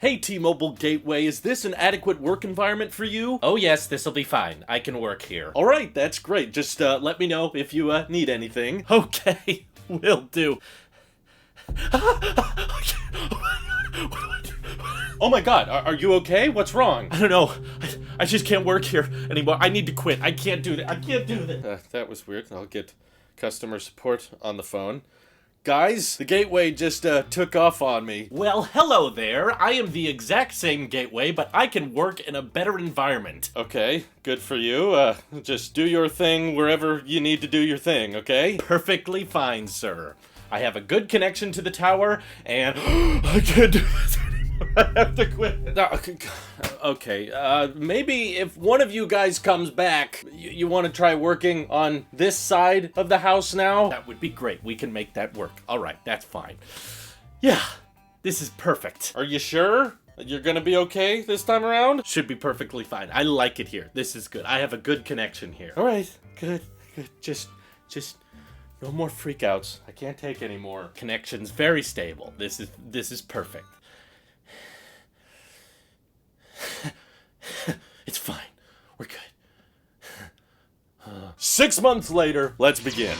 Hey T-Mobile Gateway, is this an adequate work environment for you? Oh yes, this'll be fine. I can work here. Alright, that's great. Just let me know if you need anything. Okay, will do. Oh my god, are you okay? What's wrong? I don't know. I just can't work here anymore. I need to quit. I can't do that. I can't do that. That was weird. I'll get customer support on the phone. Guys, the Gateway just took off on me. Well, hello there. I am the exact same Gateway, but I can work in a better environment. Okay, good for you. Just do your thing wherever you need to do your thing, okay? Perfectly fine, sir. I have a good connection to the tower, and I can't do this anymore. I have to quit. Okay, maybe if one of you guys comes back, you want to try working on this side of the house now? That would be great. We can make that work. All right, that's fine. Yeah, this is perfect. Are you sure? You're gonna be okay this time around? Should be perfectly fine. I like it here. This is good. I have a good connection here. All right, good. Just no more freakouts. I can't take any more. Connection's very stable. This is perfect. It's fine. We're good. 6 months later, let's begin.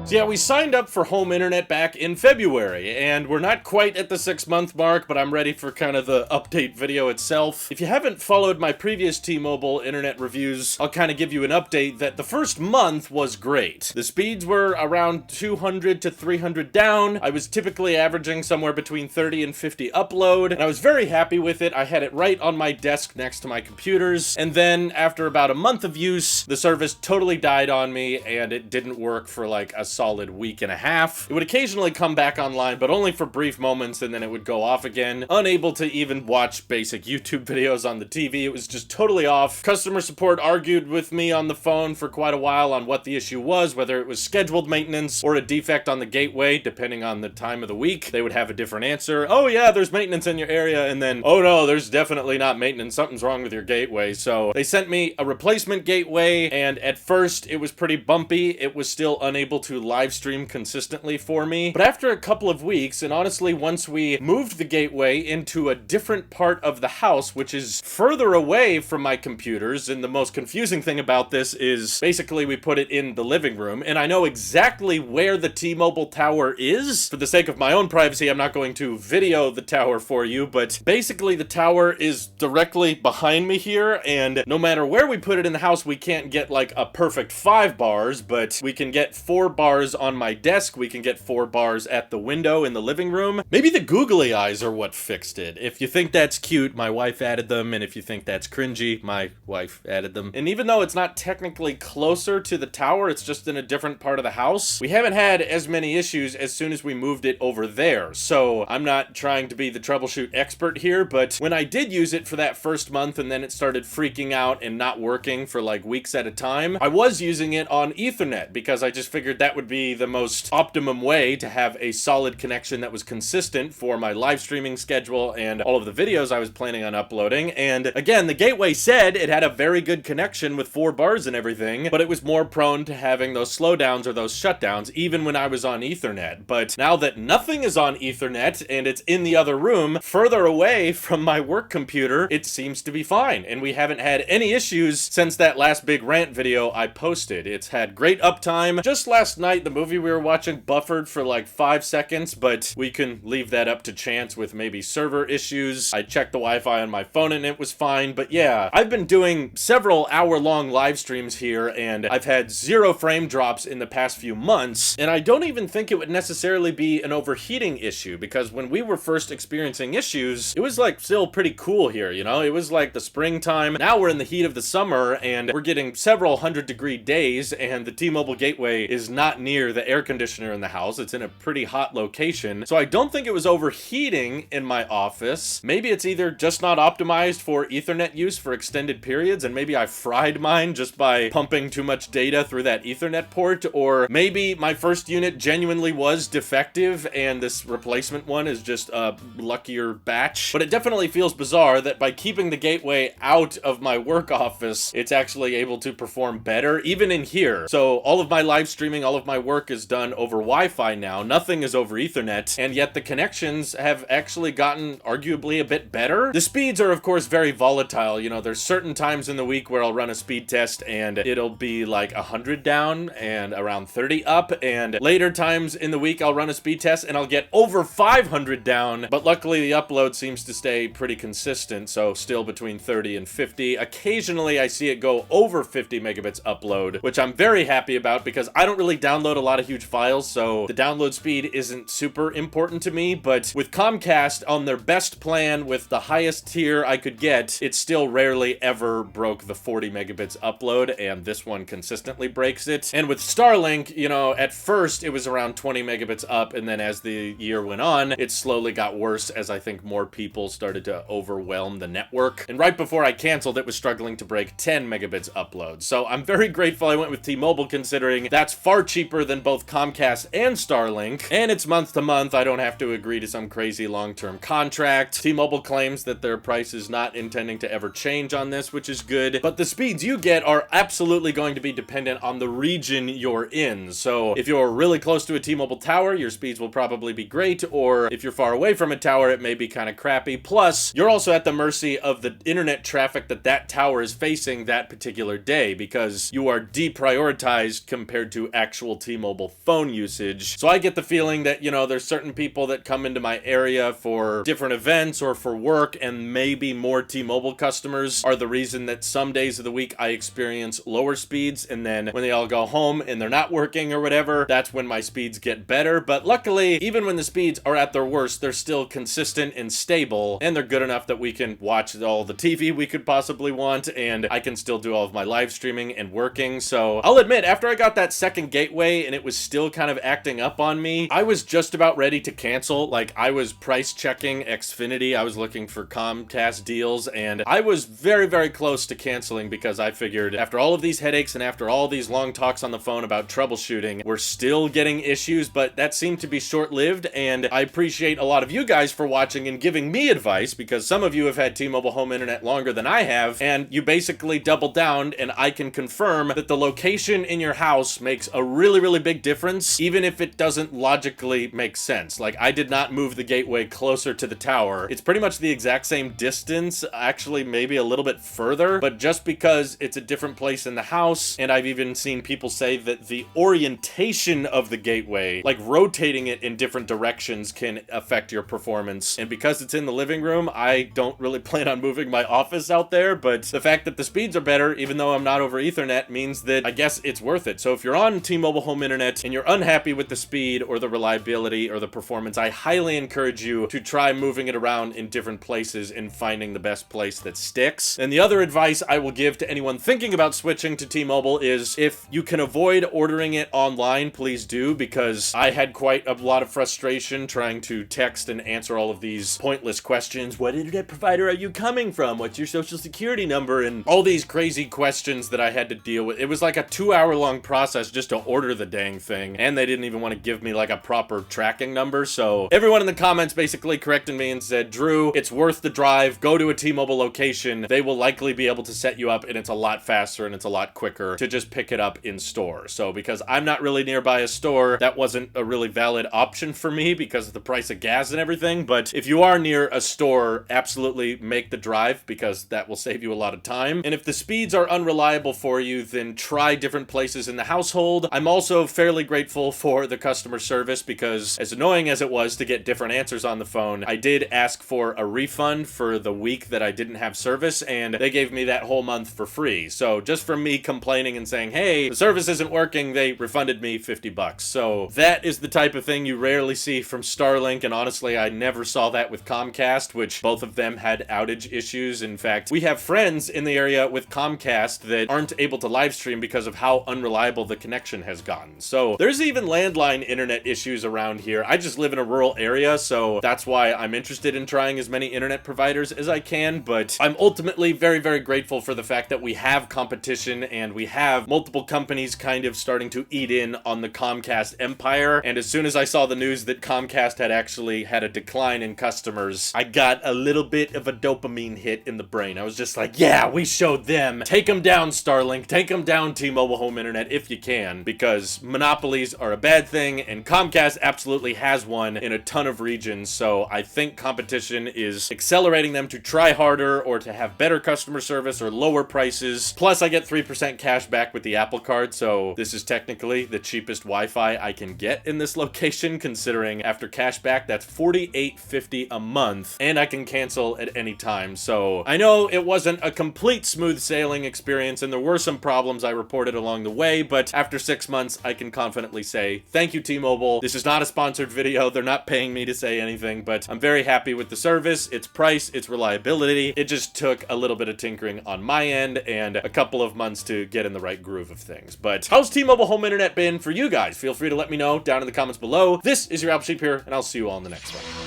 So yeah, we signed up for home internet back in February, and we're not quite at the 6-month mark, but I'm ready for kind of the update video itself. If you haven't followed my previous T-Mobile internet reviews, I'll kind of give you an update that the first month was great. The speeds were around 200 to 300 down. I was typically averaging somewhere between 30 and 50 upload, and I was very happy with it. I had it right on my desk next to my computers, and then after about a month of use, the service totally died on me, and it didn't work for like a solid week and a half. It would occasionally come back online, but only for brief moments, and then it would go off again. Unable to even watch basic YouTube videos on the TV. It was just totally off. Customer support argued with me on the phone for quite a while on what the issue was, whether it was scheduled maintenance or a defect on the gateway, depending on the time of the week. They would have a different answer. Oh yeah, there's maintenance in your area, and then, oh no, there's definitely not maintenance. Something's wrong with your gateway. So they sent me a replacement gateway, and at first it was pretty bumpy. It was still unable to live stream consistently for me. But after a couple of weeks, and honestly once we moved the gateway into a different part of the house, which is further away from my computers, and the most confusing thing about this is basically we put it in the living room, and I know exactly where the T-Mobile tower is. For the sake of my own privacy, I'm not going to video the tower for you, but basically the tower is directly behind me here, and no matter where we put it in the house, we can't get like a perfect 5 bars, but we can get 4 bars on my desk, we can get 4 bars at the window in the living room. Maybe the googly eyes are what fixed it. If you think that's cute, my wife added them, and if you think that's cringy, my wife added them. And even though it's not technically closer to the tower, it's just in a different part of the house, we haven't had as many issues as soon as we moved it over there. So I'm not trying to be the troubleshoot expert here, but when I did use it for that first month and then it started freaking out and not working for like weeks at a time, I was using it on Ethernet because I just figured that would be the most optimum way to have a solid connection that was consistent for my live streaming schedule and all of the videos I was planning on uploading. And again, the gateway said it had a very good connection with 4 bars and everything, but it was more prone to having those slowdowns or those shutdowns even when I was on Ethernet. But now that nothing is on Ethernet and it's in the other room further away from my work computer, it seems to be fine, and we haven't had any issues since that last big rant video I posted. It's had great uptime. Just last night the movie we were watching buffered for like 5 seconds, but we can leave that up to chance with maybe server issues. I checked the Wi-Fi on my phone and it was fine. But yeah, I've been doing several hour-long live streams here, and I've had 0 frame drops in the past few months, and I don't even think it would necessarily be an overheating issue, because when we were first experiencing issues, it was like still pretty cool here, you know? It was like the springtime. Now we're in the heat of the summer, and we're getting several 100-degree days, and the T-Mobile gateway is not near the air conditioner in the house. It's in a pretty hot location. So I don't think it was overheating in my office. Maybe it's either just not optimized for Ethernet use for extended periods, and maybe I fried mine just by pumping too much data through that Ethernet port, or maybe my first unit genuinely was defective and this replacement one is just a luckier batch. But it definitely feels bizarre that by keeping the gateway out of my work office, it's actually able to perform better, even in here. So all of my live streaming, all of my my work is done over Wi-Fi now. Nothing is over Ethernet, and yet the connections have actually gotten arguably a bit better. The speeds are, of course, very volatile. You know, there's certain times in the week where I'll run a speed test and it'll be like 100 down and around 30 up, and later times in the week I'll run a speed test and I'll get over 500 down, but luckily the upload seems to stay pretty consistent, so still between 30 and 50. Occasionally I see it go over 50 megabits upload, which I'm very happy about because I don't really download a lot of huge files, so the download speed isn't super important to me. But with Comcast on their best plan with the highest tier I could get, it still rarely ever broke the 40 megabits upload, and this one consistently breaks it. And with Starlink, you know, at first it was around 20 megabits up, and then as the year went on, it slowly got worse as I think more people started to overwhelm the network. And right before I canceled, it was struggling to break 10 megabits upload. So I'm very grateful I went with T-Mobile, considering that's far cheaper than both Comcast and Starlink, and it's month to month. I don't have to agree to some crazy long-term contract. T-Mobile claims that their price is not intending to ever change on this, which is good, but the speeds you get are absolutely going to be dependent on the region you're in. So if you're really close to a T-Mobile tower, your speeds will probably be great, or if you're far away from a tower, it may be kind of crappy. Plus, you're also at the mercy of the internet traffic that that tower is facing that particular day, because you are deprioritized compared to actual T-Mobile phone usage. So I get the feeling that, you know, there's certain people that come into my area for different events or for work, and maybe more T-Mobile customers are the reason that some days of the week I experience lower speeds, and then when they all go home and they're not working or whatever, that's when my speeds get better. But luckily, even when the speeds are at their worst, they're still consistent and stable, and they're good enough that we can watch all the TV we could possibly want, and I can still do all of my live streaming and working. So I'll admit, after I got that second gateway and it was still kind of acting up on me, I was just about ready to cancel. Like, I was price checking Xfinity, I was looking for Comcast deals, and I was very, very close to canceling because I figured after all of these headaches and after all these long talks on the phone about troubleshooting, we're still getting issues, but that seemed to be short-lived. And I appreciate a lot of you guys for watching and giving me advice, because some of you have had T-Mobile home internet longer than I have, and you basically doubled down, and I can confirm that the location in your house makes a really, really big difference, even if it doesn't logically make sense. Like, I did not move the gateway closer to the tower. It's pretty much the exact same distance, actually maybe a little bit further, but just because it's a different place in the house, and I've even seen people say that the orientation of the gateway, like rotating it in different directions, can affect your performance. And because it's in the living room, I don't really plan on moving my office out there, but the fact that the speeds are better, even though I'm not over Ethernet, means that I guess it's worth it. So if you're on T-Mobile home internet and you're unhappy with the speed or the reliability or the performance, I highly encourage you to try moving it around in different places and finding the best place that sticks. And the other advice I will give to anyone thinking about switching to T-Mobile is, if you can avoid ordering it online, please do, because I had quite a lot of frustration trying to text and answer all of these pointless questions. What internet provider are you coming from? What's your social security number? And all these crazy questions that I had to deal with. It was like a 2-hour-long process just to order the dang thing, and they didn't even want to give me like a proper tracking number. So everyone in the comments basically corrected me and said, Drew, it's worth the drive. Go to a T-Mobile location. They will likely be able to set you up, and it's a lot faster and it's a lot quicker to just pick it up in store. So because I'm not really nearby a store, that wasn't a really valid option for me because of the price of gas and everything. But if you are near a store, absolutely make the drive, because that will save you a lot of time. And if the speeds are unreliable for you, then try different places in the household. I'm also fairly grateful for the customer service, because as annoying as it was to get different answers on the phone, I did ask for a refund for the week that I didn't have service, and they gave me that whole month for free. So just from me complaining and saying, hey, the service isn't working, they refunded me $50. So that is the type of thing you rarely see from Starlink, and honestly, I never saw that with Comcast, which both of them had outage issues. In fact, we have friends in the area with Comcast that aren't able to live stream because of how unreliable the connection has gotten. So there's even landline internet issues around here. I just live in a rural area, so that's why I'm interested in trying as many internet providers as I can, but I'm ultimately very, very grateful for the fact that we have competition and we have multiple companies kind of starting to eat in on the Comcast empire. And as soon as I saw the news that Comcast had actually had a decline in customers, I got a little bit of a dopamine hit in the brain. I was just like, yeah, we showed them. Take them down, Starlink. Take them down, T-Mobile home internet, if you can, because because monopolies are a bad thing, and Comcast absolutely has one in a ton of regions, so I think competition is accelerating them to try harder or to have better customer service or lower prices. Plus, I get 3% cash back with the Apple Card, so this is technically the cheapest Wi-Fi I can get in this location, considering after cash back, that's $48.50 a month, and I can cancel at any time. So I know it wasn't a complete smooth sailing experience, and there were some problems I reported along the way, but after 6 months, I can confidently say, thank you, T-Mobile. This is not a sponsored video. They're not paying me to say anything, but I'm very happy with the service, its price, its reliability. It just took a little bit of tinkering on my end and a couple of months to get in the right groove of things. But how's T-Mobile home internet been for you guys? Feel free to let me know down in the comments below. This is your Apple Sheep here, and I'll see you all in the next one.